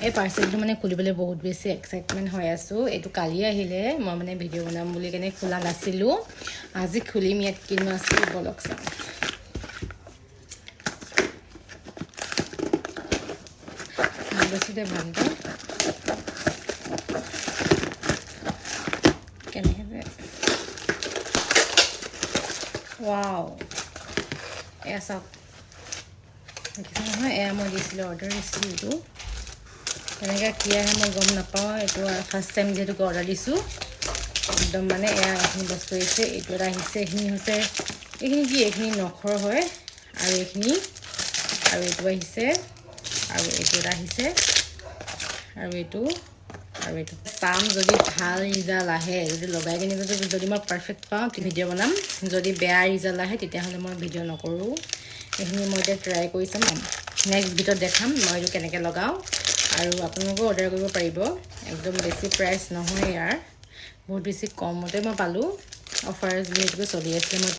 এই পাৰ্চেলটো মানে খুলিবলৈ বহুত বেছি এক্সাইটমেণ্ট হৈ আছোঁ। এইটো কালি আহিলে, মই মানে ভিডিঅ' বনাম বুলি কেনে খোলা নাছিলোঁ। আজি খুলিম, ইয়াত কিনো আছে বলক চাওঁ। বেছিতে ভালকৈ কেনেকৈ যে ৱাও, এয়া চাওক দেখিছে নহয়, এয়া মই দিছিলোঁ, অৰ্ডাৰ দিছিলোঁ। এইটো কেনেকৈ কি আহে মই গম নাপাওঁ। এইটো ফাৰ্ষ্ট টাইম যিহেতুকে অৰ্ডাৰ দিছোঁ, একদম মানে এয়া এইখিনি বস্তু আহিছে। এইটো এটা আহিছে, এইখিনি হৈছে, এইখিনি কি, এইখিনি নখৰ হয়, আৰু এইখিনি, আৰু এইটো আহিছে, আৰু এইটো এটা আহিছে, আৰু এইটো, আৰু এইটো চাম। যদি ভাল ৰিজাল্ট আহে, যদি লগাই কিনে যদি মই পাৰফেক্ট পাওঁ ভিডিঅ' বনাম। যদি বেয়া ৰিজাল্ট আহে তেতিয়াহ'লে মই ভিডিঅ' নকৰোঁ। এইখিনি মই এতিয়া ট্ৰাই কৰি চাম, নেক্সট ভিডিঅ'ত দেখাম মই এইটো কেনেকৈ লগাওঁ। আৰু আপোনালোকেও অৰ্ডাৰ কৰিব পাৰিব। একদম বেছি প্ৰাইচ নহয় ইয়াৰ, বহুত বেছি কমতে মই পালোঁ। অফাৰ যিহেতুকে চলি আছে, মই